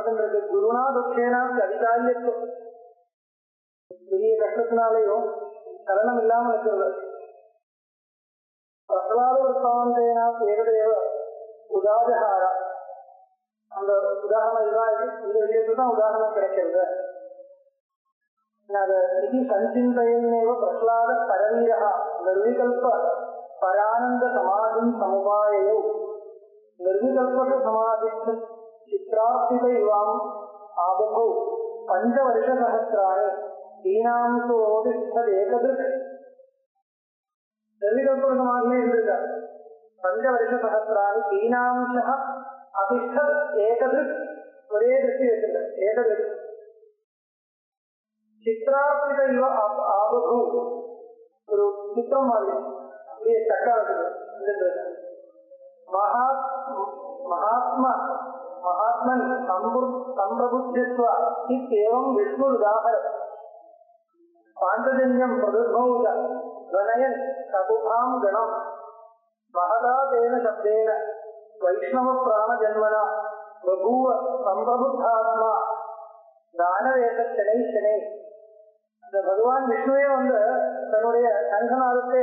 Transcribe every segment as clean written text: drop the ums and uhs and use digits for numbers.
நடந்துருக்கு. குருனா துக்கேனா அதிகாரியத்துவம். பெரிய கஷ்டத்தினாலேயும் சலனம் இல்லாமல் இருக்கிறது. பிரகலாத விற்பாந்தேனா தேவதேவ உதாஜகாரா. அந்த உதாரணம் இதுதான். இந்த விஷயத்துல தான் உதாரணம் கிடைக்கிறது. இது சஞ்சிந்தையேவ பிரகலாத பரவீரா நிர்விகல்ப பரானந்த சமாதி சமுபாயோ நிர்விகல்பக சமாதி சித்ராஸ்தித இவாம் ஆபகோ பஞ்சவர்ஷசஹஸ்ராணி தீனாம்சோதிஷ்டதேகதிருக். நிர்விகல்பக சமாதியிலே இருந்திருக்கார். பஞ்சவர்ஷசஹஸ்ராணி தீனாம்ச அதிஷ்டத் ஏகதிருக். ஒரே திருஷ்டி வச்சிருக்கார். ஏகதிருக். சித்ராஸ்தித இவ ஆபகு. ஒரு சித்திரம் மாதிரி அப்படியே சக்காலத்துக்கு மகாத்மன் சம்பிரபுத்திஸ்வ இத்தேவம் விஷ்ணுருதாகர பாஞ்சஜன்யம் பிரதுர்பௌஜ கணயன் சகுபாம் கணம் மகதா தேன சப்தேன வைஷ்ணவ பிராண ஜன்மனா பகூவ சம்பிரபுத்தாத்மா தானவேத சனை சனை. இந்த பகவான் விஷ்ணுவே தன்னுடைய சங்கநாதத்தை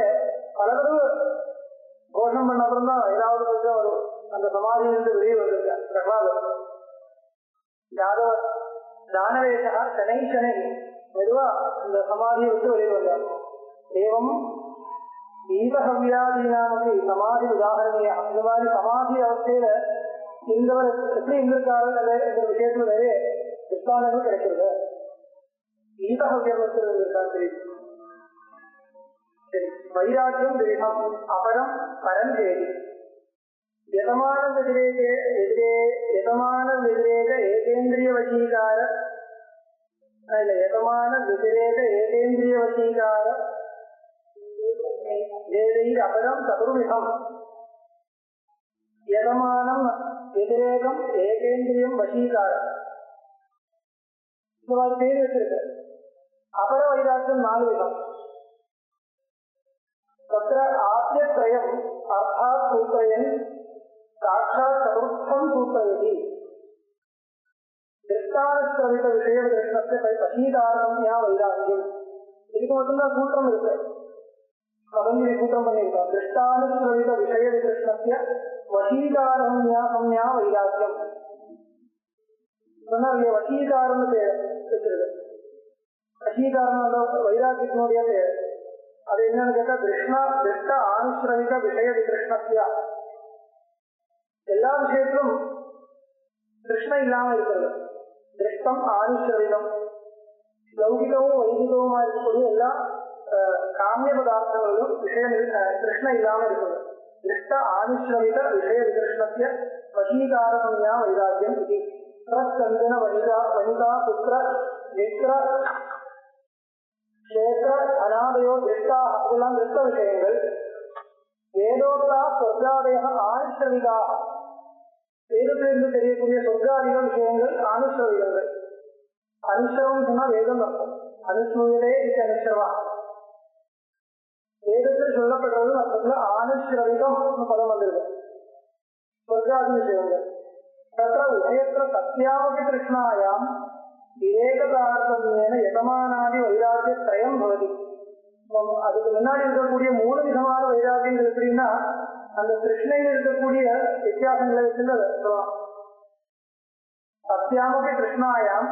பல தடவை கோஷம் பண்ண அப்புறம் தான் ஏதாவது கொஞ்சம் வரும். அந்த சமாதியிலிருந்து வெளியே வந்திருக்கார் பிரகலாதர். யாதவ தானவேசா சனை சனை மெதுவா இந்த சமாதியை விட்டு வெளியே வந்தார். ஏவம் ஈவஹவ்யாதீனாமி சமாதி உதாகரணியா. இந்த மாதிரி சமாதி அவஸ்தையில இருந்தவர் எப்படி இருந்திருக்காரு என்ற விஷயத்துல நிறைய விஸ்தாரங்கள் கிடைக்கிறது. ஈவஹவ்யம் இருக்காரு தெரியும். சரி, வைராக்கியம் திரிகம் அபரம் பரஞ்சேரி யதமான व्यतिरेक ஏகேந்திரிய வசீகார யதமான व्यतिरेक ஏகேந்திரிய வசீகார வேதைர் அபரம் சதுர்விதம். யதமானம் व्यतिरेகம் ஏகேந்திரியம் வசீகாரம். இந்த மாதிரி பேர் வச்சிருக்க. அபர வைராக்கியம் 4 விதம். तत्र आद्यत्रयम् अर्थात् सूत्रयन् साक्षात् चतुर्थं सूत्रयति. दृष्टानुश्रवित विषय दृष्टस्य वशीकारणं वैराग्यम्. இதுக்கு மட்டும்தான் சூத்திரம் இருக்கு. பதஞ்சலி சூத்திரம் பண்ணியிருக்கா. दृष्टानुश्रवित विषय दृष्टस्य वशीकारणं वैराग्यम्. வசீகாரம்னு பேர் வச்சிருக்கு. வசீகாரம் வைராக்கியத்தினுடைய பேர். அது என்னன்னு கேட்டா திருஷ்ட ஆனுஷ்ரவிக விஷய விகிருஷ்ணத்தியா. எல்லா விஷயத்திலும் கிருஷ்ண இல்லாம இருக்கிறது. திருஷ்டம் ஆனுஷ்ரவிகம். லௌகிகமும் வைதிகவுமா இருக்கக்கூடிய எல்லா காமிய பதார்த்தங்களிலும் விஷயம் கிருஷ்ண இல்லாம இருக்கிறது. திருஷ்ட ஆனுஷ்ரவிக விஷய விகிருஷ்ணத்திய வசீகாரம்யா வைராக்கியம். இது பிரஸ்கந்தன வனிதா புத்திர மித்ர கஷேத்திர அநாதயோ திருஷ்டாக. இதெல்லாம் திருஷ்ட விஷயங்கள். வேதோக்தா சொர்க்காதய ஆனுஷ்ரவிகாக. வேதத்திலிருந்து தெரியக்கூடிய சொர்க்காதிக விஷயங்கள் ஆனுஷ்ரவிகங்கள். அனுஷ்ரவம் சொன்னா வேதம் அர்த்தம். அனுஷ்ரூயதே இது அனுஷ்ரவா. வேதத்தில் சொல்லப்படுறது அர்த்தத்துல ஆனுஷ்ரவிகம் பதம் வந்திருக்கு. சொர்க்காதி விஷயங்கள். தத்திர உபயத்திர சத்யாவதி கிருஷ்ணாயாம் விவேகதார்த்தமேன யதமானாதி வைராக்கிய திரயம் பவதி. அதுக்கு முன்னாடி இருக்கக்கூடிய 3 விதமான வைராக்கியங்கள் எப்படின்னா அந்த கிருஷ்ணையில் இருக்கக்கூடிய வித்தியாசங்களை வச்சு சொல்லலாம். சத்யாமபி கிருஷ்ணாயாம்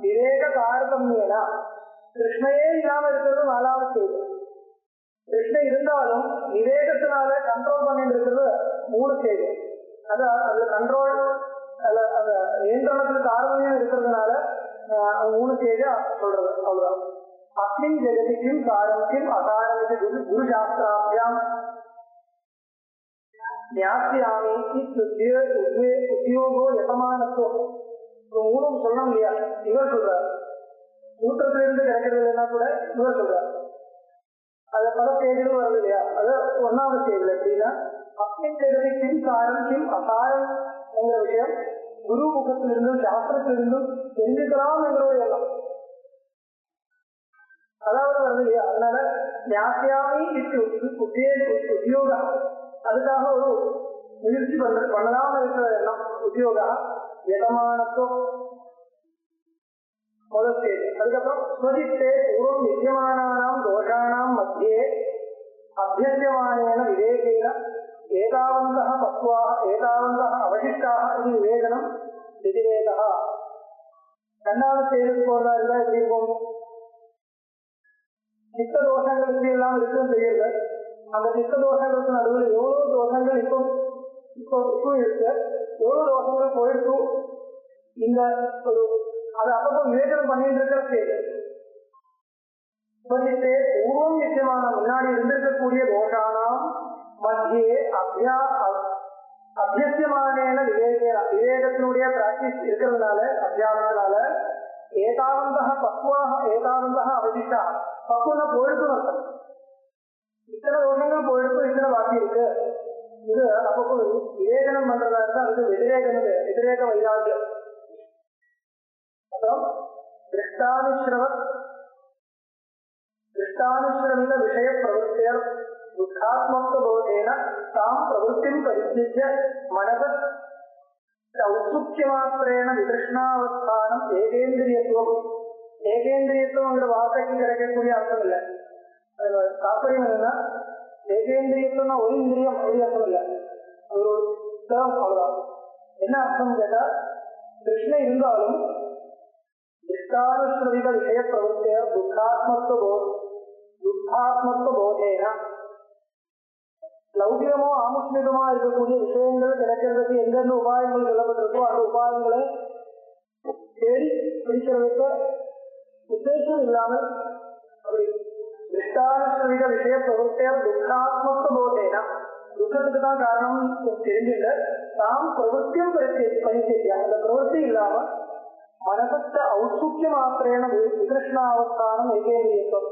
விவேக தாரதமியனா. கிருஷ்ணையே இல்லாம இருக்கிறது 4வது செய்தி. கிருஷ்ண இருந்தாலும் விவேகத்தினால கண்ட்ரோல் பண்ணிட்டு இருக்கிறது 3 செய்தி. அதுல கண்ட்ரோல் அந்த நியந்திரணத்துக்கு தாரதமியம் இருக்கிறதுனால 3 செய்தியா சொல்றது. அவ்வளவுதான். அஸ்மின் ஜெகதிக்கும் சாரமிக்கும் அசாரமிக்கு குரு சாஸ்திராபியாம் ஞாசியாமி உத்தியோகோ யசமானத்துவம். 3 சொல்லணும் இல்லையா? இவர் சொல்றார். சூத்திரத்திலிருந்து கிடைக்கிறது இல்லைன்னா கூட இவர் சொல்றார். அது பல செய்திகள் வருது இல்லையா? அது 1வது செய்திகள் எப்படின்னா அஸ்மின் ஜெகதிக்கும் சாரமிக்கும் அசாரம் என்கிற விஷயம் குரு முகத்திலிருந்தும் சாஸ்திரத்திலிருந்தும் தெரிஞ்சுக்கலாம் என்ற ஒரு எண்ணம் அதாவது வருது இல்லையா? அதனால ஞாசியாமி உத்தியோகா. அதுக்காக ஒரு முயற்சி பண்ணலாம் இருக்கிற எண்ணம் உத்தியோகா. யதமானத்துவம் முதல் ஸ்டேஜ். அதுக்கப்புறம் ஸ்வஜித்தே பூர்வம் வித்தியமானானாம் தோஷானாம் மத்தியே அபியசியமானேன விவேகேன ஏதாவந்தः பக்வாः ஏதாவந்தः அவசிஷ்டாः இது விவேகனம் விதிவேகா. ரெண்டாவது ஸ்டேஜுக்கு போறதா இருந்தா எப்படி இருக்கும்? சித்த தோஷங்களுக்கு எல்லாம் இருக்குன்னு தெரியல. அந்த சித்த தோஷங்களுக்கு நடுவில் எவ்வளவு தோஷங்கள் இப்போ இருக்கு, எவ்வளவு தோஷங்கள் போயிருக்கும். இந்த ஒரு அது அப்பப்போ விவேச்சனம் பண்ணிட்டு இருக்கிற ஸ்டேஜ். பூர்வம் நிச்சயமான முன்னாடி இருந்திருக்கக்கூடிய தோஷானாம் மத்தியே அபியசியமான விவேகத்தினுடைய பிராக்டிஸ் இருக்கிறதுனால அத்தியாசத்தினால ஏதாவந்தக பக்குவாக ஏதாவந்தக அவசிஷ்டா பக்குவம் போயிடுக்கும் அர்த்தம். இத்தனை தோஷங்கள் போயிடுக்கும், இத்தனை பாக்கி இருக்கு. இது அப்பப்போ விவேகனம் பண்றதா இருந்தா அதுக்கு விதிரேக வைராக்கியம். அப்புறம் திருஷ்டானுஸ்ரவித விஷய பிரவருத்தியர் துக்காத்மத்வபோதேன தாம் பிரவருத்திம் பரித்யஜ்ய மனசத் ஔத்சுக்யமாத்திரேன விதிருஷ்ணாவஸ்தானம் ஏகேந்திரியத்துவம். ஏகேந்திரியத்துவங்கிற வார்த்தைக்கு கிடைக்கக்கூடிய அர்த்தம் இல்லை. அதுல தாற்பயம் என்னன்னா, ஏகேந்திரியத்துவம்னா ஒரு இந்திரியம் அப்படி அர்த்தம் இல்லை. ஒரு டேர்ம் அவ்வளவுதான். என்ன அர்த்தம் கேட்டா, கிருஷ்ண இருந்தாலும் திருஷ்டானுஸ்ரவித விஷய பிரவருத்தியர் துக்காத்மத்துவ போதேன லௌகிகமோ ஆமுஷ்மிகமா இருக்கக்கூடிய விஷயங்கள் கிடைக்கிறதுக்கு எந்தெந்த உபாயங்கள் சொல்லப்பட்டிருக்கோ அந்த உபாயங்களை தேடி பிடிக்கிறதுக்கு உத்தேசம் இல்லாமல் அப்படி திருஷ்டானுஸ்ரவித விஷய பிரவருத்தியர் துக்காத்மத்துவ போதேன துக்கத்துக்கு தான் காரணம் தெரிஞ்சுட்டு தாம் பிரவருத்தியும் பரிசேத்தியா அந்த பிரவருத்தி இல்லாம மனசத்த ஔத்சுக்கிய மாத்திரேன விகிருஷ்ணாவஸ்தானம் ஏகேந்திரியத்துவம்.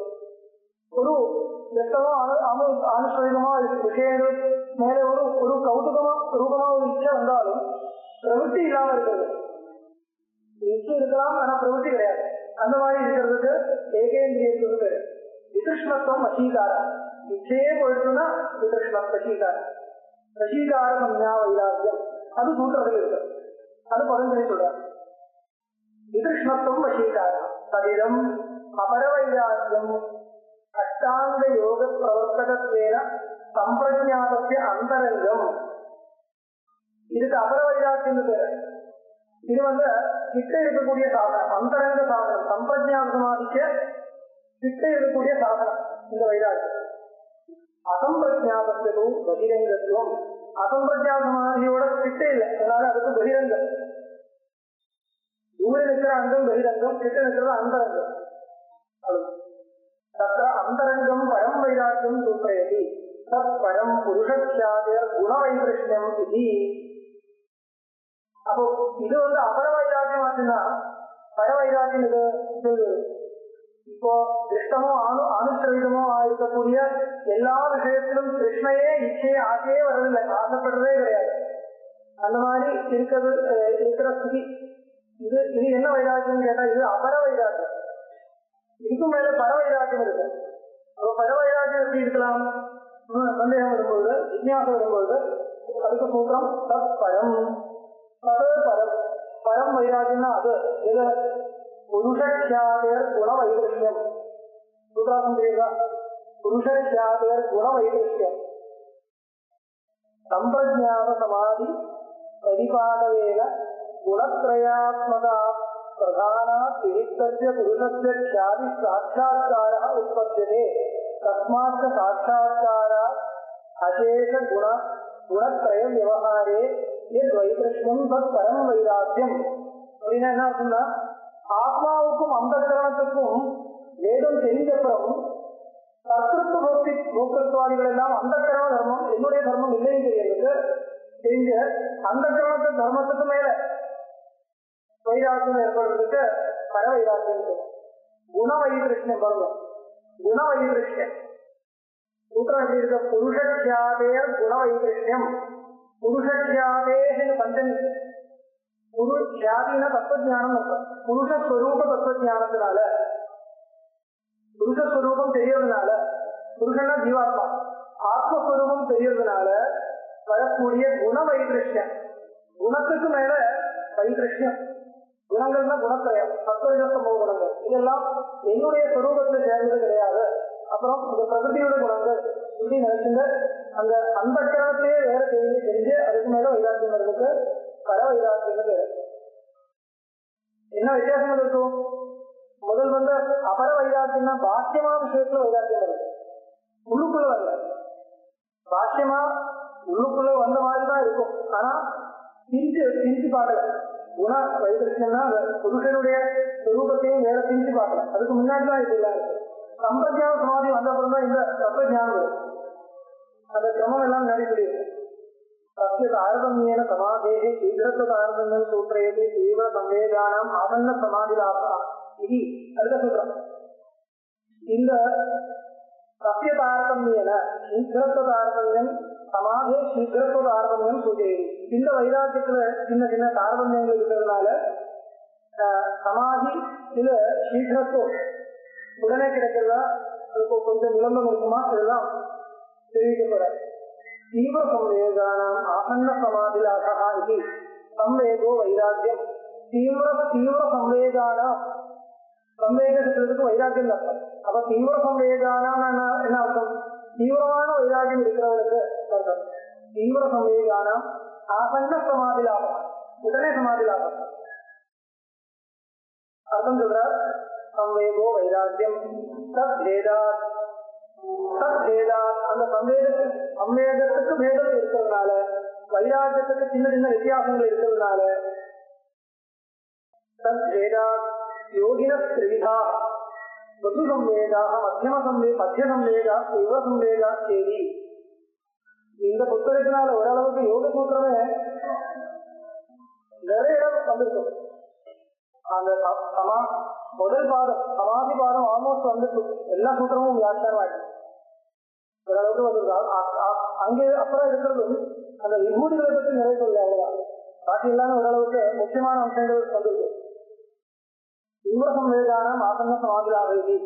ஒரு வெட்டமோ ஆனுஷ்டிகமா விஷயங்கள் மேல ஒரு கௌதுகமா ரூபமா ஒரு இச்சை வந்தாலும் பிரவருத்தி இல்லாம இருக்கிறது. இச்சை இருக்கலாம், ஆனா பிரவருத்தி கிடையாது. அந்த மாதிரி இருக்கிறதுக்கு ஏகேந்திரியத்துவம் பேரு. விகிருஷ்ணத்துவம் வசீகாரம். இச்சையே போயிடுச்சுன்னா விகிருஷ்ணம் வசீகாரம். வசீகார சம்யா வைராக்கியம் அது சூத்திரத்தில் இருக்கு. அது பதஞ்சலி சொல்றாரு. விகிருஷ்ணத்துவம் வசீகாரம் ததிரம் அபரவைராக்கியம் அஷ்டாங்க யோக பிரவர்த்தகத்வேன சம்பிரஜாதத்திய அந்தரங்கம். இதுக்கு அபரவைராக்கியம் பேரு. இது கிட்ட இருக்கக்கூடிய சாதனம், அந்தரங்க சாதனம். சம்பிரஜாத சமாதிக்க கிட்ட இருக்கக்கூடிய சாதனம் இந்த வைராக்கியம். அசம்பிரஜாதத்துவம் பகிரங்கத்துவம். அசம்பிரஜாத சமாதியோட கிட்ட இல்லை, அதனால அதுக்கு பகிரங்கம். ஊரில் இருக்கிற அங்கம் பகிரங்கம், கிட்ட இருக்கிறது அந்தரங்கம். தத்திர அந்தரங்கம் பரம் வைராக்கியம் சூத்திரயதி தத் பரம் புருஷக்ஷாதிய குணவைகிருஷ்ணம் இது. அப்போ இது அபர வைராக்கியம் ஆச்சுன்னா பரவைராக்கியம் இது சொல்லுது. இப்போ கிருஷ்ணமோ அனுஷ்டிதமோ இருக்கக்கூடிய எல்லா விஷயத்திலும் கிருஷ்ணையே இச்சையே ஆசையே வரதில்லை, ஆசைப்படுறதே கிடையாது. அந்த மாதிரி இருக்கிற ஸ்திதி. இது என்ன வைராக்கியம் கேட்டா இது அபர வைராக்கியம். இதுக்கும் மேல பரவைராக்கியம் இருக்கு. அப்ப பரவைராக்கியம் எப்படி இருக்கலாம் சந்தேகம் வரும்பொழுது, விஞ்ஞாசம் வரும்பொழுது அதுக்கு சூத்திரம் தத் பரம். பரம் பரம் வைராக்கியம்னா அது எது? புருஷக்ஷாதேர் குண வைகிருஷ்யம். சூத்திராசம் தெரியுதா? புருஷக்ஷாதேர் குண வைகிருஷ்யம் சம்பிரஜாத சமாதி பரிபாடவேன குணத்ரயாத்மகா பிரதானாத் விவிக்தஸ்ய புருஷஸ்ய க்ஷாதி சாட்சாத்காரः உற்பத்யதே. தஸ்மாத் சாட்சாத்காராத் அசேஷ குணத்ரய விவகாரே யத் வைகிருஷ்யம் தத் பரம் வைராக்கியம். அப்படின்னா என்ன அர்த்தம்னா, ஆத்மாவுக்கும் அந்த கரணத்துக்கும் வேதம் தெரிந்தப்புறம் கர்த்தத்துவ பக்தி போக்கத்துவாதிகள் எல்லாம் அந்த கரண தர்மம் என்னுடைய தர்மம் இல்லைன்னு தெரிஞ்ச அந்த கரணத்து தர்மத்துக்கு மேல வைராக்கியம் ஏற்படுறதுக்கு பர வைராக்கியம். குணவைகிருஷ்ணம் வரணும். குணவைகிருஷ்ணம் சூத்திரம் எப்படி இருக்க? புருஷக்ஷாதேர் குணவைகிருஷ்ணம். புருஷக்ஷாதேன்னு பஞ்சமி. புருஷாதின தத்துவஞானம் அர்த்தம். புருஷஸ்வரூப தத்துவஞானத்தினால, புருஷஸ்வரூபம் தெரியறதுனால, புருஷனா ஜீவாத்மா ஆத்மஸ்வரூபம் தெரியறதுனால வரக்கூடிய குண வைகிருஷ்யம். குணத்துக்கு மேல வைகிருஷ்யம். குணங்கள்னா குணத்திரயம், சத்வரஜஸ்தமோ குணங்கள், இதெல்லாம் என்னுடைய ஸ்வரூபத்தில் சேர்ந்தது கிடையாது. அப்புறம் இந்த பிரகிருதியோட குணங்கள் இப்படி நினைச்சுங்க. அந்த அந்த கிரகத்திலேயே வேற தெரிஞ்சு அதுக்கு மேல வைராக்கியம் இருக்கு, பர வைராக்கியம் பேரு. என்ன வித்தியாசம் இருக்கும்? முதல் வந்து அபர வைராக்கியம்னா பாக்கியமான விஷயத்துல வைராக்கியம் இருக்கு, உள்ளுக்குள்ள வரல. பாக்கியமா உள்ளுக்குள்ள வந்த மாதிரி தான் இருக்கும், ஆனா பிரிச்சு பார்க்கல. குண வைத்திருக்கா புருஷனுடைய ரூபத்தையும் வேற பிரிச்சு பார்க்கல. அதுக்கு முன்னாடி தான் இது எல்லாம் இருக்கு. சம்பிரஜான சமாதி வந்த அப்புறம் தான் இந்த தத்துவஞானம், அந்த கிரமம் எல்லாம் நடைபெறும். சத்திய தாரதமியன சமாதேகே சீக்கிரத்துவ தாரதமியம் சூத்திரேது தீவிர சம்வேதானம் ஆசன்ன சமாதி லாபா இது அடுத்த சூத்திரம். இந்த சத்திய தாரதமியன சீக்கிரத்துவ தாரதமியம் சமாதே சீக்கிரத்துவ தாரதமியம் சூத்திரேது. இந்த வைராக்கியத்துல சின்ன சின்ன தாரதமியங்கள் இருக்கிறதுனால சமாதி இதுல சீக்கிரத்துவம் உடனே கிடைக்கிறதா, அதுக்கு கொஞ்சம் விளம்பரம் இருக்குமா, இதெல்லாம் தெரிவிக்கப்படுற. தீவிர சம்வேதானம் ஆசன்ன சமாதிலாசா இது சம்வேகோ வைராக்கியம். தீவிர சம்வேதானம், சம்வேகத்துக்கு வைராக்கியம் அர்த்தம். அப்ப தீவிர சம்வேதானம் என்ன அர்த்தம்? தீவிரமான வைராக்கியம் இருக்கிறவருக்கு அர்த்தம். தீவிர சம்வேதானம் ஆசன்ன சமாதிலாசம், உடனே சமாதிலாசம் அர்த்தம் சொல்றார். சம்வேகோ வைராக்கியம் தத்பேதாத், அந்த சம்வேகத்துக்கு பேதம் இருக்கிறதுனால, வைராக்கியத்துக்கு சின்ன சின்ன வித்தியாசங்கள் இருக்கிறதுனால தத்பேதாத் யோகின திரிவிதா வசு சம்வேதா மத்திய சம்வேதா தீவிர சம்வேதா சேதி. இந்த புத்தகத்தினால ஓரளவுக்கு யோக சூத்திரமே நிறைய இடம் வந்திருக்கும். அந்த முதல் பாதம் சமாதி பாதம் ஆல்மோஸ்ட் வந்துட்டு எல்லா சூத்திரமும் வியாக்கியானம் ஆயிடுச்சு, ஓரளவுக்கு வந்துருக்கு. அங்கே அப்புறம் இருக்கிறது அந்த விபூதிகளை பற்றி நிறைய சொல்ல, அவ்வளவுதான். பாக்கி இல்லாம ஓரளவுக்கு முக்கியமான அம்சங்கள் வந்திருக்கு. தீவிர சம்வேதானம் ஆசன்ன சமாதிலாகி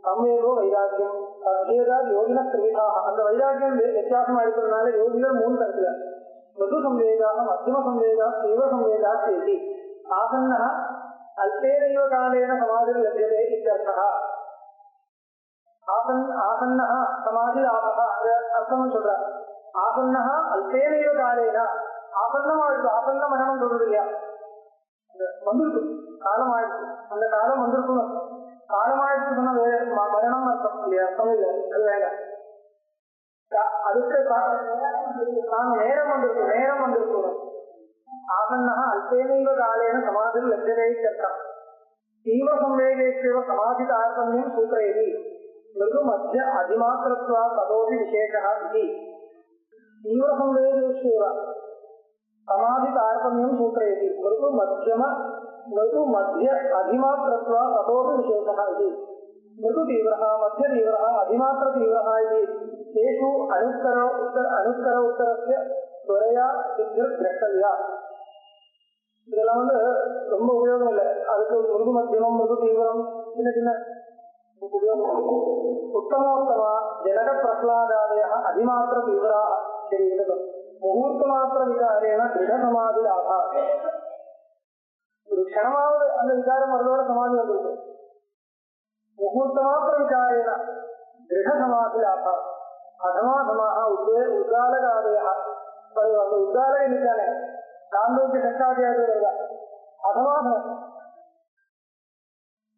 சம்வேகோ வைராக்கியம் அத்வேதா யோகின திரிவிதாக. அந்த வைராக்கியம் வித்தியாசமா இருக்கிறதுனால யோகிகள் 3 கருத்துல மது சம்வேதா மத்தியம சம்வேதா தீவிர சம்வேதா சேதி. ஆசன்னா அல்பேனைவ காலேன சமாதிர் லட்சியதே இत्यर्थः. ஆசன்னா சமாதி லாபः அர்த்தம் சொல்றார். ஆசன்னா அல்பேனைவ காலேன, ஆசன்னமா இருக்கு, ஆசன்ன மரணம் சொல்றது இல்லையா, வந்துருக்கு, காலம் ஆயிடுச்சு, அந்த காலம் வந்திருக்கணும். காலம் ஆயிடுச்சு சொன்னா மரணம் அர்த்தம் இல்லையா, அர்த்தம் இல்லை, அது வேண்டாம். அதுக்கு நேரம் வந்திருக்கணும். ஆசன்னா அல்பேனைவ காலேன சமாதிர் லட்சியதே இत्यर्थः. தீவிர சம்வேகேஷேவ சமாதி தாரதமியம் சூத்திரேதி மிருது மத்திய அதிமாத்திரத்வா ததோபி விசேஷः இதி. தீவிர சம்வேகேஷேவ சமாதி தாரதமியம் சூத்திரேதி மிருது மத்திய அதிமாத்திரத்வா ததோபி விசேஷः இதி. மிருது தீவிரः மத்திய தீவிரः அதிமாத்திர தீவிரः இதி தேஷு அனுத்தர உத்தரஸ்ய துவரையா சித்திர் திரஷ்டவ்யா. இதெல்லாம் ரொம்ப உபயோகம் இல்லை. அதுக்கு மிருது மத்தியமம் மிருது தீவிரம் சின்ன சின்ன உபயோகம். உத்தமோத்தமா ஜனக பிரஹ்லாதாதய அதிமாத்திர தீவிரா சரி முகூர்த்த மாத்திர விகாரேன திருட சமாதி லாபா. ஒரு க்ஷணமாவது அந்த விகாரம் வரதோட சமாதி வந்திருக்கு. முகூர்த்த மாத்திர விகாரேன திருட சமாதி லாபா. அதமாதமாக உத்காலகாதய அந்த உத்காலக இருக்கானே சாந்தோக்கிய சட்டாதியாக வருதா அதமாதம்,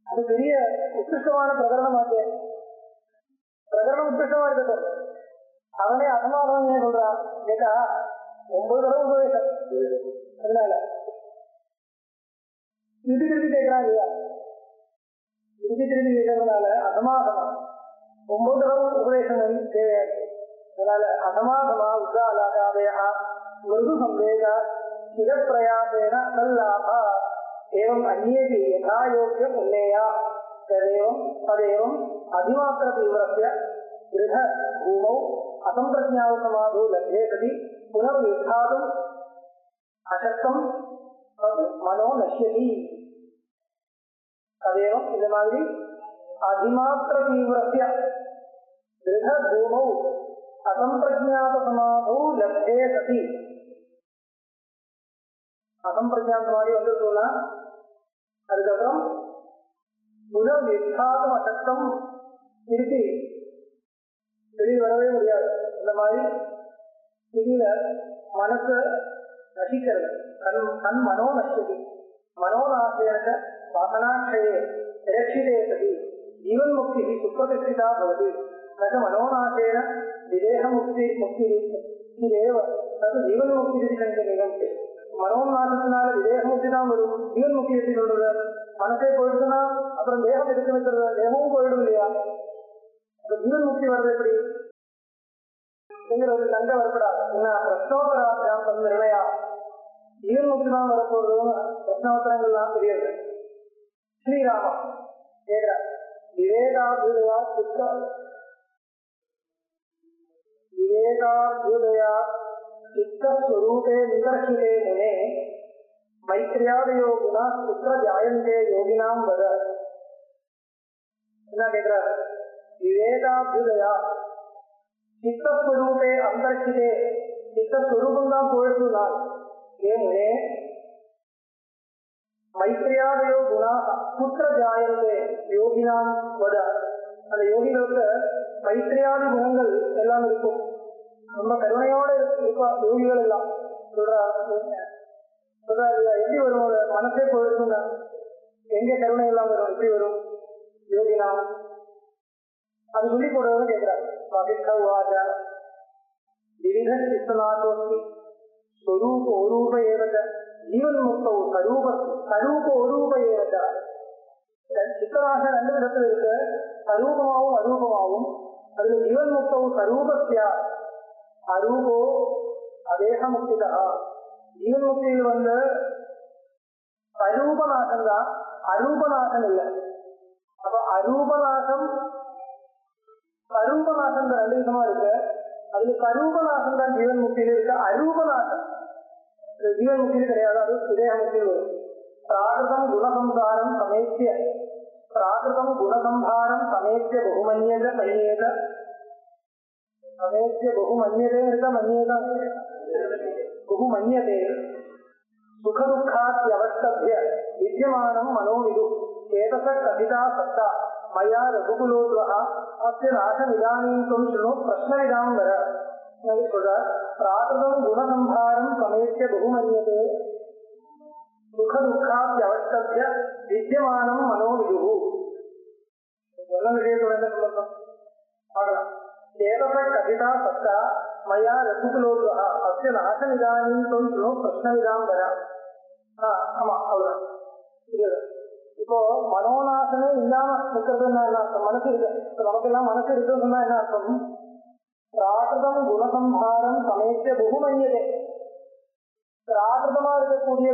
அது பெரிய உத்கிருஷ்டமான பிரகரணம் ஆச்சு. பிரகரணம் உத்கிருஷ்டமா இருக்கட்டும், அவனே அதமாதம் ஏன் சொல்றான் கேட்டா 9 தடவை உபதேசம். அதனால திருப்பி கேட்கிறான் இல்லையா, திருப்பி கேட்கறதுனால அதமாதமா 9 தடவை உபதேசம் தேவையாச்சு. அதனால அதமாதமா உத்காலகாதயா மிருது சம்வேகா சிரப்பிரயாசேன நல்லாபா एवं अन्येपि यथा योग्यम् उन्नेया तदेवं अधिमात्र तीव्रस्य दृढ भूमौ असंप्रज्ञावसमाधौ लभ्ये सति पुनर्विधातुम् अशक्तं मनो नश्यति. तदेवं इद मादिरि अधिमात्र तीव्रस्य दृढ भूमौ असंप्रज्ञातसमाधौ लभ्ये सति. असंप्रज्ञात समाधि வந்து அதுக்கப்புறம் புதம் யுத்தாகம் அசக்தம் திருப்பி வெளியில் வரவே முடியாது. இந்த மாதிரி இதுல மனச நசிக்கிறது. கண் மனோ நஷ்டதி மனோநாசேன வாசனாட்சயே ரட்சிதே சதி ஜீவன் முக்தி சுப்பிரதிஷ்டிதா பவதி. ந மனோநாசேன விதேக முக்திரேவ அது ஜீவன் முக்தி சங்கமிகம். மனோநாசத்தினால விதேக முக்தி தான் வரும். ஜீவன் முக்தி எப்படி சொல்றது? மனசே போயிடுதுன்னா அப்புறம் தேகம் எதுக்கு வைக்கிறது? தேகமும் போயிடும் இல்லையா? ஜீவன் முக்தி வர்றது எப்படி ஒரு சண்டை வரப்படாது. என்ன பிரஷ்னோத்தராபியாம் நிர்ணயா ஜீவன் முக்தி தான் வரப்போறதுன்னு பிரஷ்னோத்தரங்கள்லாம் தெரியாது. ஸ்ரீராமா கேட்கிறார், விவேகாபியுதயா சித்தஸ்வரூபே நிதர்ஷிதே முனே மைத்ரியாதயோ குணா சுத்திர ஜாயந்தே யோகினாம் வத. என்ன கேட்கிறார்? விவேகாபியுதயா சித்தஸ்வரூபே அந்தர்ஷிதே சித்தஸ்வரூபம் தான் போயிடுதுனால் ஏனே மைத்ரியாதயோ குணா புத்திர ஜாயந்தே யோகினாம் வத. அந்த யோகிகளுக்கு மைத்ரியாதி குணங்கள் எல்லாம் இருக்கும். ரொம்ப கருணையோட இருப்பா யோகிகள் எல்லாம். சொல்றாரு எப்படி வரும்? மனசே போயிடுச்சுங்க, எங்க கருணை எல்லாம் வரும்? எப்படி வரும்? யோகினாம் அது சொல்லி போடுறதுன்னு கேட்கிறாரு. விவித சித்தநாசோஸ்மி ஸ்வரூப ஒரூப ஏவத ஜீவன் முக்தோ சரூப ஒரூப ஏவத. சித்தநாசம் ரெண்டு விதத்தில் இருக்கு, அரூபமாவும் அரூபமாவும். அதுல ஜீவன் முக்தோ சரூபஸ்யா அரூபோ அதேக முக்திதா. ஜீவன் முக்தியில் வந்து அரூபநாசம் தான், அரூபநாசம் இல்லை. அப்ப அரூபநாசம் அரூபநாசம் ரெண்டு விதமா இருக்கு. அதுல கரூபநாசம் தான் ஜீவன் முக்தியில் இருக்கு. அரூபநாசம் ஜீவன் முக்தியில் கிடையாது, அது விதேக முக்தியில் வரும். பிராகிருதம் குணசம்சாரம் சமேத்திய பிராகிருதம் குணசம்ஹாரம் சமேத்திய பகுமன்யத மன்யேத சமேத்திய பகுமன்யதே இருக்க மன்யேத பகுமன்யதே சுகதுக்காத்யவஸ்தவ்ய வித்யமானம் மனோவிது சேதச கதிதா சத்தா மயா ரகுகுலோத்வஹ அஸ்ய நாசம் இதானீம் துவம் ஷுணு பிரஷ்னவிதாம் வர. சொல்றார், பிராகிருதம் குணசம்ஹாரம் சமேத்திய பகுமன்யதே சுகதுக்காத்யவஸ்தவ்ய வித்யமானம் மனோவிது. என்ன விஷயத்தோட என்ன சொல்லணும் பார்க்கலாம். சேதச கதிதா சத்தா மயா ரகுகுலோத்வஹ அஸ்ய நாசம் இதானீம் துவம் ஷுணு பிரஷ்னவிதாம் வர. ஆமா அவ்வளவுதான். இப்போ மனோநாசமே இல்லாம இருக்கிறதுன்னா என்ன அர்த்தம்? மனசு இருக்கு, நமக்கெல்லாம் மனசு இருக்குன்னா என்ன அர்த்தம்? பிராகிருதம் குணசம்ஹாரம் சமேத்திய பகுமன்யதே. பிராகிருதமா இருக்கக்கூடிய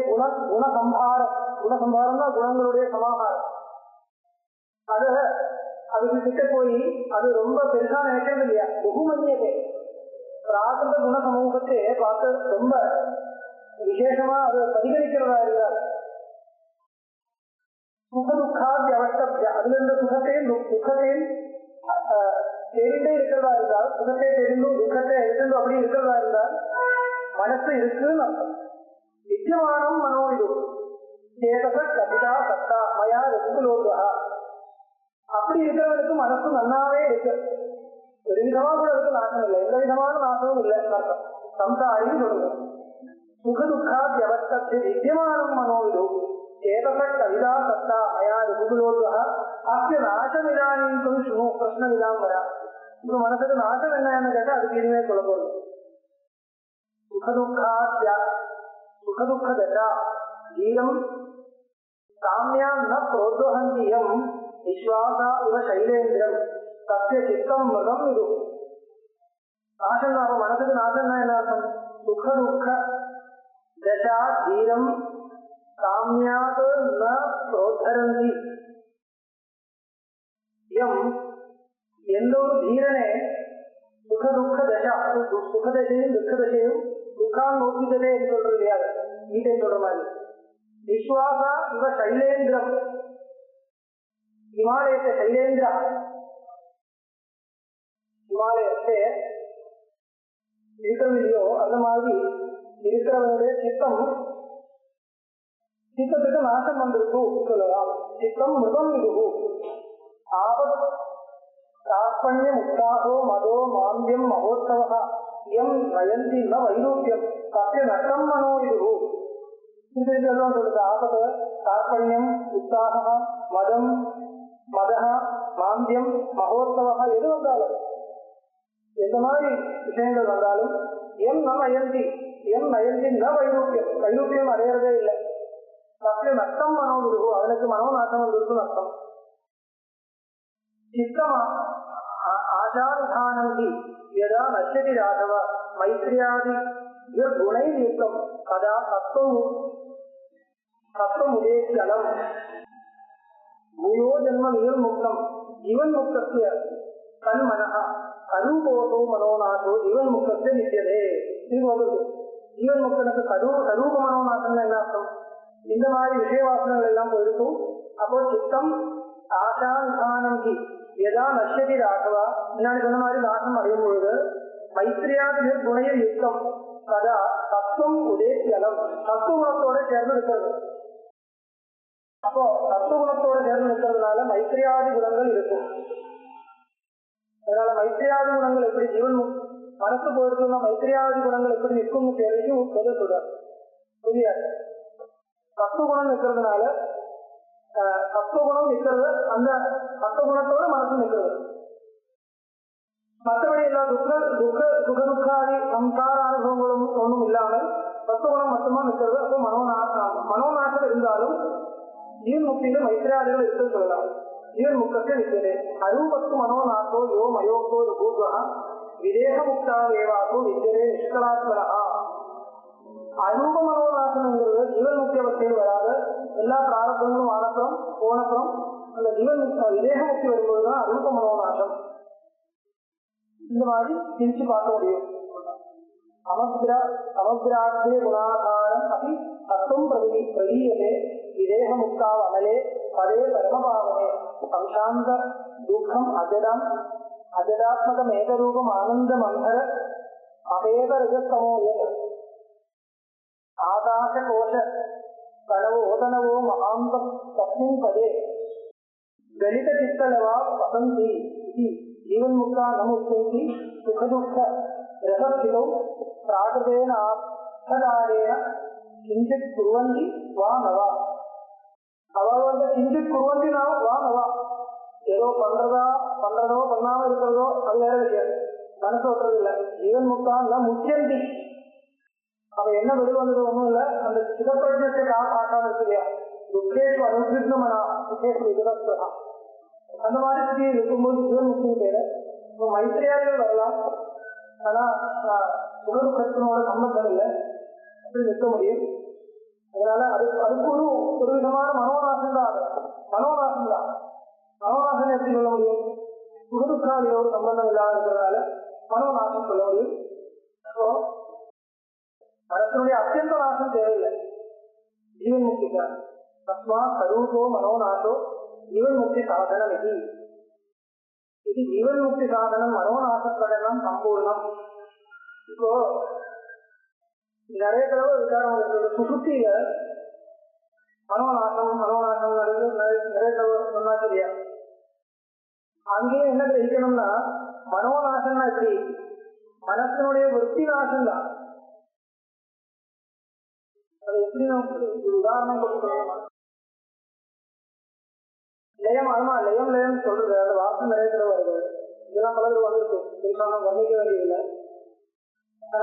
குணசம்ஹாரம், குணசம்ஹாரம்னா குணங்களுடைய சமாகாரம். அதுக்கு கிட்ட போய் அது ரொம்ப பெருசா நினைக்கிறது இல்லையா? பகுமன்யதே பிராகிருத குண சமூகத்தை பார்த்து ரொம்ப விசேஷமா அதை பரிகரிக்கிறதா இருந்தார். சுகதுக்காதி அவஸ்தப்ய அதுல இருந்த சுகத்தையும் துக்கத்தையும் தெரிந்தே இருக்கிறதா இருந்தால், சுகத்தை தெரிந்தும் துக்கத்தை எடுத்தும் அப்படி இருக்கிறதா இருந்தால் மனசு இருக்குன்னு அர்த்தம். வித்தியமானம் மனோவிது சேதச கதிதா சத்தா மயா ரகுகுலோத்வஹ. அப்படி இருக்கிறவனுக்கு மனசு நன்னாவே இருக்கு, ஒரு விதமா கூட அதுக்கு நாசம் இல்லை, எந்த விதமான நாசமும் இல்லை அர்த்தம். சம்சாரின்னு சொல்லுங்க. சுகதுக்காதி அவஸ்தப்ய வித்தியமானம் மனோவிது சேதச கதிதா சத்தா மயா ரகுகுலோத்வஹ அஸ்ய நாசம் இதானீம் துவம் ஷுணு பிரஷ்னவிதாம் வர. இப்ப மனசுக்கு நாசம் என்னன்னு கேட்டா அதுக்கு இனிமே சொல்ல போறது. சுகதுக்க தசா ஜீரம் காமியாம் ந புரோத்வஹந்தியம் விஸ்வாசா இவ சைலேந்திரம் தஸ்ய சித்தம் மிருதம் இது. நாசம் அப்ப மனசுக்கு நாசம்னா என்ன அர்த்தம்? சுகதுக்க தசா ஜீரம் காமியாத் ந புரோத்தரந்தி. எந்த ஒரு தீரனே சுகதுக்க தசா, சுகதசையும் துக்கதசையும் துக்கான் நோக்கிதே என்று சொல்றது இல்லையா? கீதை சொல்ற மாதிரி விஸ்வாசா இவ சைலேந்திரம், ஹிமாலயத்தை சைலேந்திரா, ஹிமாலயத்தை இருக்கிறவில்லையோ அந்த மாதிரி இருக்கிறவனுடைய சித்தம் சித்தத்துக்கு நாசம் வந்திருக்கு சொல்லலாம். சித்தம் மிருகம் விதுகு ஆபத் தாற்பண்யம் உற்சாகோ மதோ மாந்தியம் மகோத்சவா எம் நயந்தி ந வைரூக்கியம் கத்திய நட்டம் மனோ விதுகு. இதெல்லாம் சொல்லுது. ஆபத தாற்பண்யம் உற்சாக மதம் மதஹ மாந்தியம் மகோத்சவா எது வந்தாலும் எந்த மாதிரி விஷயங்கள் வந்தாலும் எம் ந நயந்தி ந வைரூக்கியம் வைரூக்கியம் அடையிறதே இல்லை. கத்திய நட்டம் மனோ விதுகு அவனுக்கு மனோநாசம் வந்திருக்கு நஷ்டம். சித்தமா ஆஜானுதானம் ஹி யதா நஷ்யதி ராഘவ மைத்ரியாதி குணையுக்தம் கதா தத்துவமுதேசியலம் பூயோ ஜன்ம நிர்முக்தம் ஜீவன் முக்தஸ்ய தன்மனஹ அரூபோதோ மனோநாசோ ஜீவன் முக்தஸ்ய நித்யதே. இது வருது. ஜீவன் முக்தனுக்கு சரூப மனோநாசம் என்ன அர்த்தம்? இந்த மாதிரி விஷய வாசனங்கள் எல்லாம் போயிருக்கும். அப்போ சித்தம் ஆசானுதானம் ஹி யதா நஷ்யதி ராഘவா முன்னாடி சொன்ன மாதிரி நாசம் அடையும் பொழுது மைத்ரியாதி குணைய யுக்தம் கதா தத்துவம் உதேசியலம் தத்துவகுணத்தோட சேர்ந்து இருக்கிறது. அப்போ தத்துவகுணத்தோட சேர்ந்து இருக்கிறதுனால மைத்ரியாதி குணங்கள் இருக்கும். அதனால மைத்ரியாதி குணங்கள் எப்படி ஜீவன் மனசு போயிருக்குன்னா மைத்ரியாதி குணங்கள் எப்படி இருக்கும்னு கேள்விக்கு பதில் சொல்றாரு. புரியாது. தத்துவகுணம் இருக்கிறதுனால தத்துவகுணம் நிற்கிறது. அந்த தத்துவகுணத்தோட மனசு நிற்கிறது. மற்றபடி எல்லா சுகதுக்காதி சம்சார அனுபவங்களும் ஒன்றும் இல்லாமல் தத்துவகுணம் மட்டுமா நிற்கிறது. அப்போ மனோநாசம் இருந்தாலும் ஜீவன் முக்தியில மைத்ரியாதிகள் இருக்குன்னு சொல்லலாம். ஜீவன் முக்தத்தை நிற்கிறது. அரூபத்து மனோநாசோ யோ மயோகோ பூர்வா விதேக முக்தாவேவாசோ வித்தியதே நிஷ்கலாத்மனா. அரூப மனோநாசனங்கிறது ஜீவன் முக்தி அவஸ்தையில் வராத எல்லா பிராரத்தங்களும் ஆனப்புறம் போனப்புறம் அந்த ஜீவன் முக்த விதேக முக்தி வரும்போதுதான் அரூப மனோநாசம். இந்த மாதிரி பிரிச்சு பார்க்க முடியும். சமக்ராத்ய குணாதாரம் அப்படி தத்துவம் பிரதீயதே விதேக முக்தாவ அமலே பதே பரமபாவனே சம்சாந்த துக்கம் அஜடாத்மகம் ஏகரூபம் ஆனந்த மந்தர அபேத ரஜஸ்தமோ ஆகாச கோஷ கனவோ ஓதனவோ மகாந்தம் தஸ்மின் பதே கலித சித்தலவா வசந்தி இது ஜீவன் முக்தா நமுச்சந்தி சுகதுக்க ரசஸ்திதோ பிராகிருதேன ஆப்தகாரேன கிஞ்சித் குர்வந்தி வா நவா. அவள் வந்து கிஞ்சித் குர்வந்தி வா நவா. ஏதோ பண்றதோ பண்ணாம இருக்கிறதோ அது வேற விஷயம். மனசு ஓட்டுறது இல்லை. ஜீவன் முக்தா முக்கியந்தி அவ என்ன வெளி வந்தது ஒண்ணும் இல்லை. அந்த சிதப்பிரஜத்தை காக்காம இருக்கு இல்லையா. துக்கேஷு அனுகிருஷ்ணமனா துக்கேஷு விகதா அந்த மாதிரி ஸ்திதி இருக்கும்போது ஜீவன் முக்தின்னு பேரு. இப்போ மைத்ரியாதிகள் வரலாம். ஆனா சுகதுக்கத்தினோட சம்பந்தம் இல்லை. அப்படி நிற்க முடியும். அதனால அதுக்கு ஒரு விதமான மனோநாசம் தான். மனோநாசம் எப்படி சொல்ல முடியும்? சுகதுக்காதிகளோடு சம்பந்தம் இல்லாத இருக்கிறதுனால மனோநாசம் சொல்ல முடியும். அப்போ மனத்தினுடைய அத்தியந்த நாசம் தேவையில்லை ஜீவன் முக்திக்காக. தஸ்மா சரூபோ மனோநாசோ ஜீவன் முக்தி சாதனம் இது ஜீவன் முக்தி சாதனம் மனோநாச பிரகடனம் சம்பூர்ணம். இப்போ நிறைய தடவை விசாரம் இருக்கிறது. சுசுப்தியில மனோநாசம் நிறைய தடவை சொன்னா சரியா. அங்கேயும் என்ன கிரகிக்கணும்னா மனோநாசம்னா எப்படி? மனத்தினுடைய விற்பி நாசம் தான். அது எப்படி நமக்கு உதாரணம் கொடுக்கணும்? லயம். ஆமா, லயம் சொல்றது அந்த வார்த்தை நிறைய தடவை வருது. இதெல்லாம் பலருக்கு வந்துருக்கு. பெருசாக வர்ணிக்க வேண்டியதில்லை.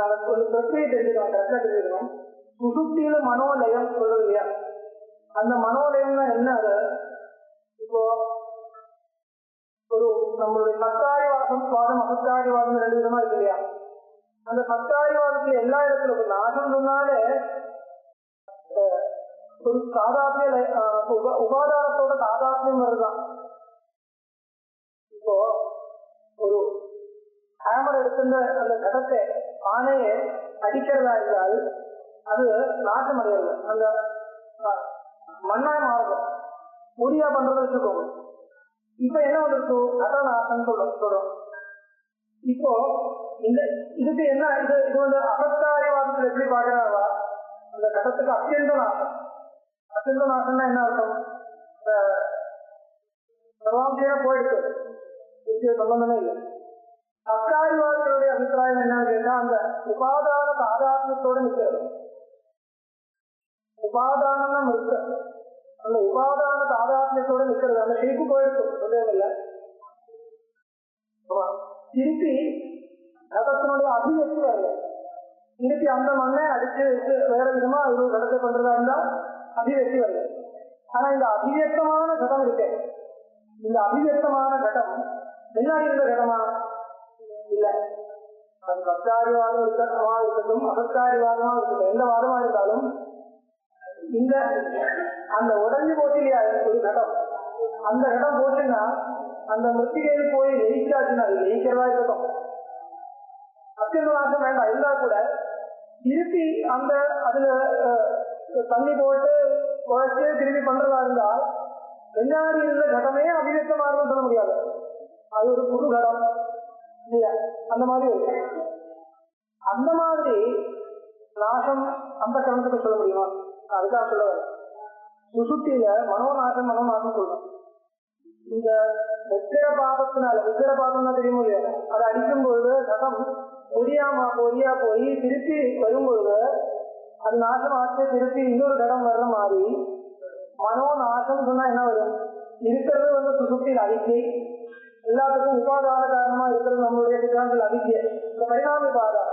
அதுக்கு ஒரு பிரச்சனையை தெரிஞ்சுக்கணும், கரெக்டா தெரிஞ்சுக்கணும். சுசுப்தியில மனோலயம் சொல்றது இல்லையா? அந்த மனோலயம்னா என்ன? அது இப்போ ஒரு நம்மளுடைய சத்தாரிவாதம் அசத்தாரிவாதம் ரெண்டு விதமா இருக்கு இல்லையா? அந்த சத்தாரிவாதத்துல எல்லா இடத்துல நாசம் சொன்னாலே ஒரு சாதாத்திய உபாதாரத்தோட சாதாத்தியம் வருதான். இப்போ ஒரு ஹேமர் எடுத்துள்ள அந்த கடத்தை ஆணையை அடிக்கிறதா இருந்தால் அது நாசம் அடையாது. அந்த மண்ணாய் மாறும். முடியா பண்றதை வச்சுக்கோங்க. இப்ப என்ன வந்துருக்கு? அதான் நாசம் சொல்றோம். இப்போ இதுக்கு என்ன இது வந்து அசத்தாரிவாதத்தில் எப்படி பாக்குறாவா? அந்த கடத்துக்கு அத்தியந்த நாசம். அத்தியந்த நாசம்னா என்ன அர்த்தம்? சர்வாம்சையா போயிடுச்சு, இதுக்கு சம்பந்தமே இல்லை. அக்காரிவாதிகளுடைய அபிப்பிராயம் என்னன்னு கேட்டா, அந்த உபாதான தாதாத்மியத்தோடு நிற்கிறது. உபாதானம் இருக்கு, அந்த உபாதான தாதாத்மியத்தோடு நிற்கிறது. அந்த ஷேக்கு போயிடுச்சு, சொல்றது இல்லை. திருப்பி கடத்தினுடைய அபிவியக்தி வரல. திருப்பி அந்த மண்ணை அடிச்சு வேற விதமா ஒரு கடத்தை பண்றதா இருந்தா அபிவியக்தி வருது. ஆனா இந்த அபிவியக்தமான கடம் இருக்கு, இந்த அபிவியக்தமான கடம் முன்னாடி இருந்த கடமா இல்ல. அது சத்தாரிவாதம் இருக்கமா இருக்கட்டும், அசத்தாரிவாதமா இருக்கட்டும், எந்த வாதமா இருந்தாலும் இந்த அந்த உடஞ்சு போச்சு இல்லையா ஒரு கடம், அந்த கடம் போச்சுன்னா அந்த மிருத்திகையில் போய் லெயிச்சாச்சுன்னா அது லெயிக்கிறதா இருக்கட்டும், அத்தியந்த நாசம் வேண்டாம் இருந்தா கூட திருப்பி அந்த அதுல தண்ணி போட்டு குழைச்சு திருப்பி பண்றதா இருந்தால் வெஞ்ஞானி இருந்த கடமே அபிவியக்தமாக சொல்ல முடியாது. அது ஒரு புது கடம் இல்லையா, அந்த மாதிரி இருக்கு. அந்த மாதிரி நாசம் அந்த கடத்துக்கு சொல்ல முடியுமா? அதுக்காக சொல்ல வர சுசுத்தியில மனோநாசம் மனோநாசம் சொல்லணும். இந்த வெத்திர பாபத்தினால, வெத்திர பாபம்னா தெரியும் இல்லையா, அதை அடிக்கும் பொழுது கடம் பொடியா போய் திருப்பி வரும்பொழுது அது நாசம் ஆச்சு, திருப்பி இன்னொரு கடம் வர்ற மாதிரி மனோநாசம் சொன்னா என்ன வரும்? இருக்கிறது சுசுத்தியில் அதிர்ச்சி, எல்லாத்துக்கும் உபாதான காரணமா இருக்கிறது நம்மளுடைய சித்தாந்தத்தில் அதிர்ச்சி. இந்த பரிணாம உபாதா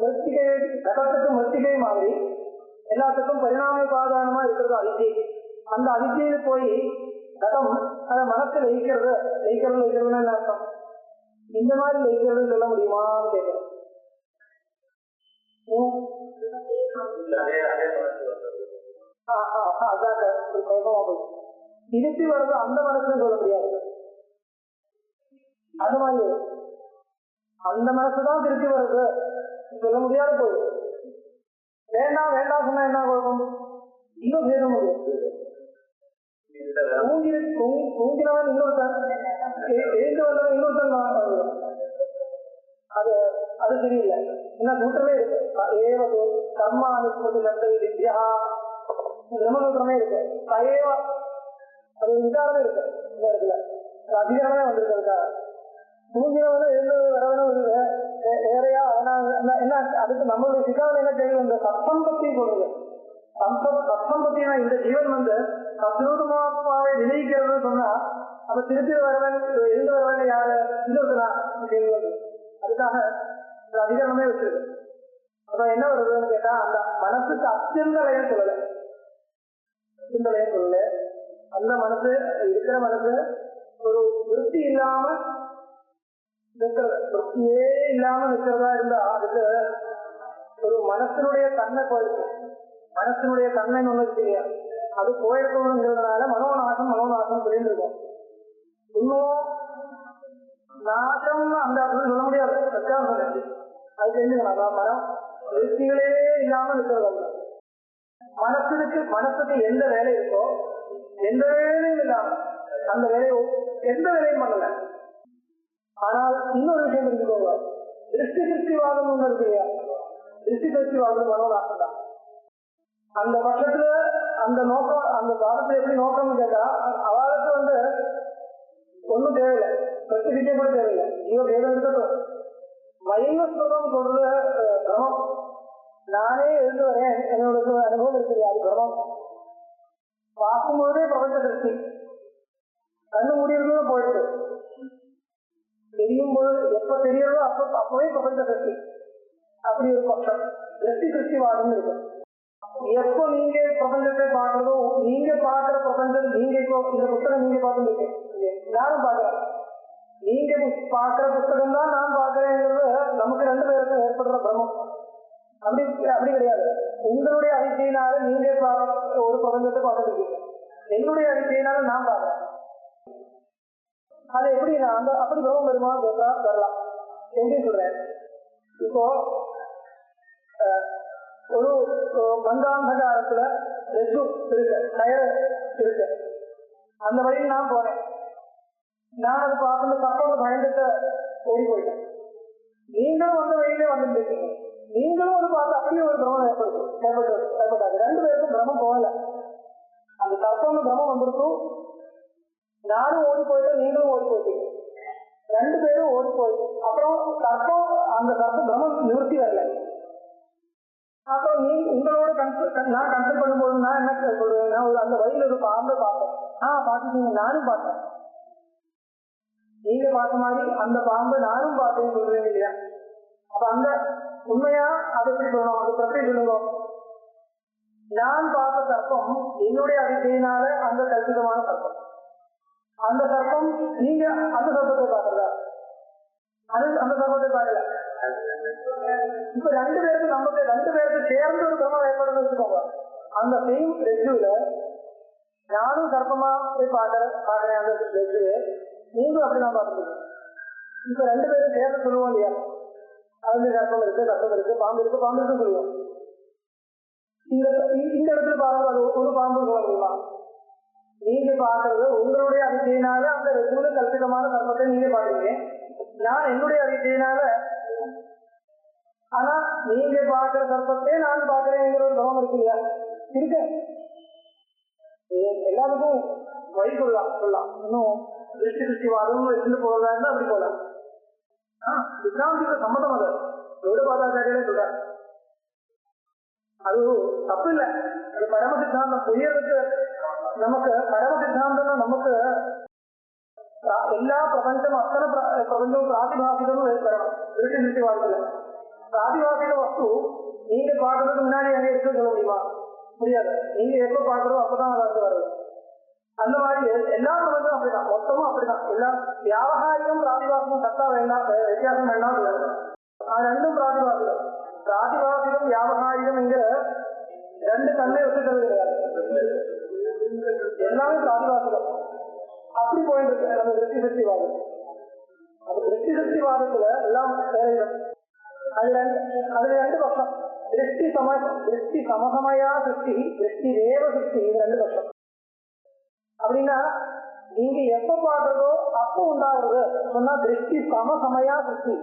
மிருத்திகை கடத்துக்கு மிருத்திகை மாதிரி எல்லாத்துக்கும் பரிணாம உபாதானமா இருக்கிறது அதிர்ச்சி. அந்த அதிர்ச்சியில் போய் கடம் அதை மனசு லயிக்கிறதுன்னு என்ன அர்த்தம்? இந்த மாதிரி லயிக்கிறது சொல்ல முடியுமான்னு கேட்கிறேன். திருப்பி வர்றது அந்த மனசுன்னு சொல்ல முடியாது. அது மாதிரி அந்த மனசுதான் திருப்பி வருது சொல்ல முடியாது போகுது. வேண்டாம் வேண்டாம் சொன்னா என்ன குழப்பம்? இன்னும் பேச முடியும். தூங்கினவன் இன்னொருத்தன், எழுந்து வந்தவன் இன்னொருத்தன், அது அது சரியில்லை. என்ன சூத்திரமே இருக்கு, ஏவது கர்மா அனுப்பது நட்டை வித்யா பிரம்மசூத்திரமே இருக்கு. ஏவா அது ஒரு விசாரமே இருக்கு இந்த இடத்துல, அதிகாரமே வந்திருக்கிறதுக்காக. தூங்கினவனும் எழுந்தது வரவனும் வேறையா என்ன அதுக்கு நம்மளுடைய சிக்காவில் என்ன தெரியும்? இந்த சத்சம்பத்தி சொல்றது. சத்சம்பத்தினா இந்த ஜீவன் சத்ரூபமாவை விளைவிக்கிறதுன்னு சொன்னா அப்ப திருப்பி வரவன் எழுந்து வரவன் யாரு? இன்னொருத்தனா கேள்வி. அதுக்காக அதிகாரமே வச்சிருக்கு. அப்புறம் என்ன வருதுன்னு கேட்டா, அந்த மனசுக்கு அத்தியந்தலையும் சொல்லல, அத்தியந்தலையும் சொல்லல. அந்த மனசு இருக்கிற மனசு ஒரு விருத்தி இல்லாம நிற்கிறது, விருத்தியே இல்லாம நிற்கிறதா இருந்தா அதுக்கு ஒரு மனசினுடைய தன்மை போயிருக்கு. மனசினுடைய தன்மைன்னு ஒண்ணு இருக்கு இல்லையா, அது போயிருக்கணுங்கிறதுனால மனோநாசம் சொல்லிட்டு இருக்கோம். இன்னும் நாசம் அந்த அப்படின்னு சொல்ல முடியாது. அது தெரிஞ்சுக்கலாம். மனம் விருத்திகளே இல்லாம இருக்கிறது. மனசுக்கு எந்த வேலை இருக்கோ, எந்த வேலையும் இல்லாம அந்த வேலையை எந்த வேலையும் பண்ணல. ஆனால் இன்னொரு விஷயம் தெரிஞ்சுக்கோங்க, திருஷ்டி திருஷ்டிவாதம் ஒண்ணு இருக்கு இல்லையா, திருஷ்டி திருஷ்டிவாதம் மனோநாசம் தான். அந்த பட்சத்துல அந்த நோக்கம், அந்த வாதத்தை எப்படி நோக்கம்னு கேட்டா, அவளுக்கு ஒன்னும் தேவையில்லை, பிரச்சனை கூட தேவையில்லை. ஐயோ வேதம் இருக்கட்டும், வைவஸ்வரம் சொல்றது கிரமம். நானே எழுந்து வரேன், என்னோட அனுபவம் இருக்குது, அது கிரமம். பார்க்கும்போதே பிரபஞ்ச திருஷ்டி, கண்ணு முடியறதும் போயிடுது, தெரியும் போது எப்ப தெரியறதோ அப்பவே பிரபஞ்ச திருஷ்டி. அப்படி ஒரு பட்சம் திருஷ்டி திருஷ்டிவாதம் இருக்கு. எப்போ நீங்க பிரபஞ்சத்தை பார்க்கறதோ, நீங்க பார்க்கிற பிரபஞ்சம், நீங்க இப்போ இந்த புத்தகம் நீங்க பார்த்துருக்கீங்க, நானும் பார்க்கிறேன். நீங்க பார்க்கிற புத்தகம் தான் நான் பார்க்கிறேங்கிறது நமக்கு ரெண்டு பேருக்கும் ஏற்படுற பிரமம். அப்படி கிடையாது. உங்களுடைய அறிக்கையினால நீங்க ஒரு பிரபஞ்சத்தை பார்த்துருக்கீங்க, என்னுடைய அறிக்கையினால நான் பார்க்கிறேன். அது எப்படி அந்த அப்படி பிரமம் வருமா வரலாம். எப்படி சொல்றேன், இப்போ ஒரு மந்தாந்தகாரத்துல ரெசு இருக்கு, கயர் இருக்கு, அந்த வழியில் நான் போனேன். நான் அது பார்க்கணும் தப்போடு பயந்துட்டு ஓடி போயிட்டேன். நீங்களும் அந்த வழியிலே வந்துட்டு இருக்கீங்க, நீங்களும் அது பார்த்து அப்படியே ஒரு பிரமம் ஏற்பட்டாது. ரெண்டு பேருக்கும் பிரமம் போகல. நானும் ஓடி போயிட்டேன், நீங்களும் ஓடி போயிட்டீங்க, 2 பேரும் ஓடி போய் அப்புறம் சர்ப்பம், அந்த சர்ப்ப பிரம்மம் நிவர்த்தி வரல. அப்புறம் உங்களோட நான் கன்சல்ட் பண்ணும்போது நான் என்ன சொல்றேன், நான் அந்த வழியில் ஒரு பாம்பை பார்த்தேன். பார்த்துட்டீங்க, நானும் பார்த்தேன். நீங்க பார்த்த மாதிரி அந்த பாம்பை நானும் பார்த்தேன்னு சொல்றீங்க இல்லையா? அப்ப அந்த உண்மையா அதை எப்படி சொல்லணும், அது பற்றி சொல்லுங்க. நான் பார்த்த சர்ப்பம் என்னுடைய அறிக்கையினால அந்த கல்பிதமான சர்ப்பம். அந்த சர்ப்பம் நீங்க அந்த சர்ப்பத்தை பார்க்கல, அந்த சர்ப்பத்தை பார்க்கல. இப்ப 2 பேருக்கு நமக்கு 2 பேருக்கு சேர்ந்து ஒரு பிரம்மம் ஏற்படுன்னு வச்சுக்கோங்க. அந்த செயிம் ரெஜுல நானும் சர்ப்பமா போய் பார்க்கறேன் அந்த ரெஜுவே, நீங்களும் அப்படிதான் பார்த்துருக்கீங்க. இப்ப 2 பேரும் சேர்ந்து சொல்லுவோம் இல்லையா, அதுல சர்ப்பம் இருக்கு, பாம்பு இருக்கு சொல்லுவோம். இந்த இடத்துல பாருங்க, அது ஒரு பாம்பு சொல்ல முடியுமா? நீங்க பாக்குறது உங்களுடைய அறிக்கையினால அந்த ரெஜுல கல்பிதமான சர்ப்பத்தை நீங்க பாக்குறீங்க, நான் என்னுடைய அறிக்கையினால. ஆனா நீங்க பாக்குற சர்ப்பத்தை நான் பாக்குறேங்கிற ஒரு கவனம் இருக்கு இல்லையா? இருக்க எல்லாத்துக்கும் வழி சொல்லலாம். இன்னும் திருஷ்டிவாதம் எடுத்துட்டு போறதா இருந்தா அப்படி போகலாம். விக்ராந்திக்கு சம்மதம் அது கௌடபாதாச்சாரியாலே சொல்றாரு. அது தப்பு இல்லை, அது பரம சித்தாந்தம். புரியறதுக்கு நமக்கு பரம சித்தாந்தம் நமக்கு எல்லா பிரபஞ்சம் அத்தனை பிரபஞ்சம் பிராதிபாசிகமும் தரணும். திருஷ்டிவாதத்துல பிராதிபாசிக வஸ்து நீங்க பாக்குறதுக்கு முன்னாடி அங்கே இருக்க சொல்ல முடியுமா? முடியாது. நீங்க எப்ப பாக்குறதோ அப்பதான் அது வருது. அந்த மாதிரி எல்லா பிரபஞ்சம் அப்படிதான், மொத்தமும் அப்படிதான். எல்லாம் வியாபகாரிகம் பிராதிபாசிகம் சத்தா வேண்டாம், வித்தியாசம் வேண்டாம். ரெண்டும் பிராதிபாசிகம். பிராதிபாசிகம் வியாபகாரிகம் இங்க 2 கண்ணை வச்சுக்கிறது கிடையாது, எல்லாமே பிராதிபாசிகம். அப்படி போயிட்டு இருக்கு நம்ம திருஷ்டி சக்திவாதம். அந்த திருஷ்டி சக்திவாதத்துல எல்லாம் வேறையிடும். அதுல 2 பட்சம், திருஷ்டி சமசமயா சிருஷ்டி, திருஷ்டி தேவ சிருஷ்டி, இது 2 பட்சம். அப்படின்னா நீங்க எப்ப பாக்குறதோ அப்ப உண்டாகுறது சொன்னா திருஷ்டி சமசமயா சிருஷ்டி,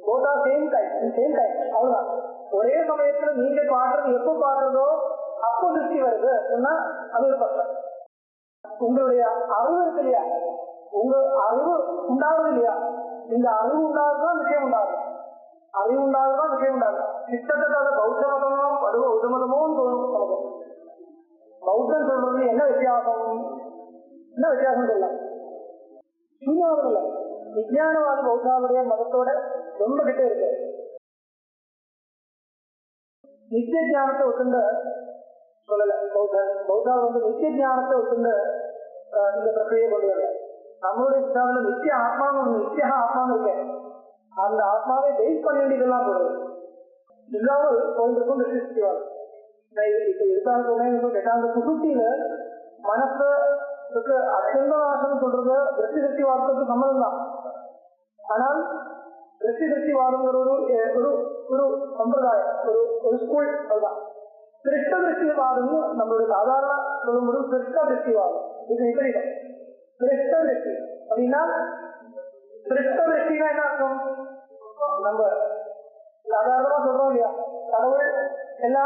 போட்டா சேம் டைம் அவ்வளவுதான். ஒரே சமயத்துல நீங்க பாக்குறது எப்ப பாக்குறதோ அப்போ திருஷ்டி வருது சொன்னா அது ஒரு பட்சம். உங்களுடைய அறிவு இருக்கு இல்லையா, உங்க அறிவு உண்டாகுது இல்லையா, இந்த அறிவு உண்டாகுதான் விஷயம் உண்டாகும், அறிவு உண்டாகுதான் விஷயம் உண்டாகும். கிட்டத்தட்ட அதை பௌத்த மதமும் பௌத்த மதமும் தோணும். பௌத்தம் சொல்றது என்ன வித்தியாசம் தெரியல, சூன்யவாதம் இல்லை, விஞ்ஞானவாதி பௌத்தாவுடைய மதத்தோட ரொம்ப கிட்ட இருக்கு. நித்திய ஞானத்தை ஒத்துண்ட சொல்லல பௌத்தா நித்திய ஞானத்தை ஒத்துண்ட இந்த பிரச்சனையை கொண்டு வரல. நம்மளுடைய சித்தாவில் நித்திய ஆத்மாவும் நித்திய ஆத்மாவும் இருக்கேன், அந்த ஆத்மாவை பேஸ் பண்ண வேண்டியதெல்லாம் சொல்றது இல்லாமல் போயிருக்கும் திருஷ்டிவாதம். இப்ப இருக்காங்க சொன்னேன் கேட்டா, அந்த சுசுத்தியில மனசுக்கு அத்தியந்த நாசம் சொல்றது திருஷ்டி சக்திவாதத்துக்கு சம்மதம் தான். ஆனால் திருஷ்டி சக்திவாதங்கிற ஒரு சம்பிரதாயம், ஒரு ஸ்கூல், அதுதான் திருஷ்ட திருஷ்டிவாதம். நம்மளுடைய சாதாரண சொல்லும்போது திருஷ்ட திருஷ்டிவாதம் இது விபரீதம். திருஷ்ட திருஷ்டி அப்படின்னா, திருஷ்ட திருஷ்டினா என்ன அர்த்தம்? நம்ம சாதாரணமா சொல்றோம் இல்லையா, கடவுள் எல்லா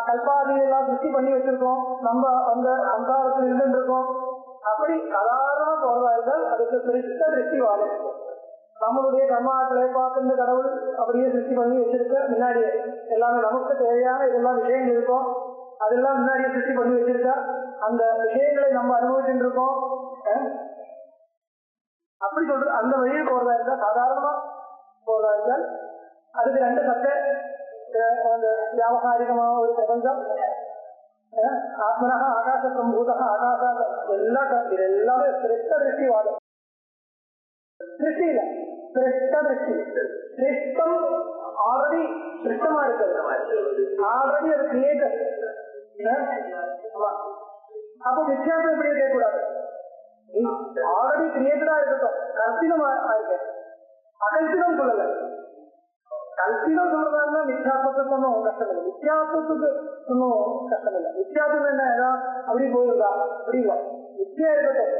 கல்பாதி எல்லாம் திருஷ்டி பண்ணி வச்சிருக்கோம், நம்ம அந்த சம்சாரத்தில் இருந்து இருக்கோம். அப்படி சாதாரணமா போறதா இருந்தால் அதுக்கு திருஷ்ட திருஷ்டிவாதம். நம்மளுடைய கர்மாக்களை பார்த்து இந்த கடவுள் அப்படியே திருஷ்டி பண்ணி வச்சிருக்க, முன்னாடியே எல்லாமே நமக்கு தேவையான இதெல்லாம் விஷயங்கள் இருக்கும், அதெல்லாம் முன்னாடியே திருஷ்டி பண்ணி வச்சிருக்கா, அந்த விஷயங்களை நம்ம அனுபவிச்சுட்டு இருக்கோம். அப்படி சொல்றது அந்த வழியில் போறதா இருந்தா, சாதாரணமா போறதா இருந்தால் அதுக்கு 2 சத்த அந்த வியாபகாரிகமான ஒரு பிரபஞ்சம், ஆத்மனா ஆகாச சம்பூத ஆகாச எல்லாமே சிரேஷ்ட திருஷ்டிவாதம். திருஷ்டி இல்ல, சிரேஷ்ட திருஷ்டி. சிரேஷ்டம் ஆல்ரெடி சிரேஷ்டமா இருக்கிறது, ஆல்ரெடி அது கிரியேட்டர். அப்போ வித்தியாசம் எப்படி இருக்கக்கூடாது, ஆல்ரெடி கிரியேட்டடா இருக்கட்டும், கல்பிதமா இருக்கு. அகல்பிதம் சொல்லல, கல்பிதம் சொல்றதா வித்தியாசத்துக்கு ஒன்றும் கஷ்டம் இல்லை, வித்தியாசத்துக்கு ஒன்றும் கஷ்டம் இல்லை. வித்தியாசம் என்ன அப்படி போயிருந்தா அப்படி இல்லை, வித்தியா இருக்கட்டும்.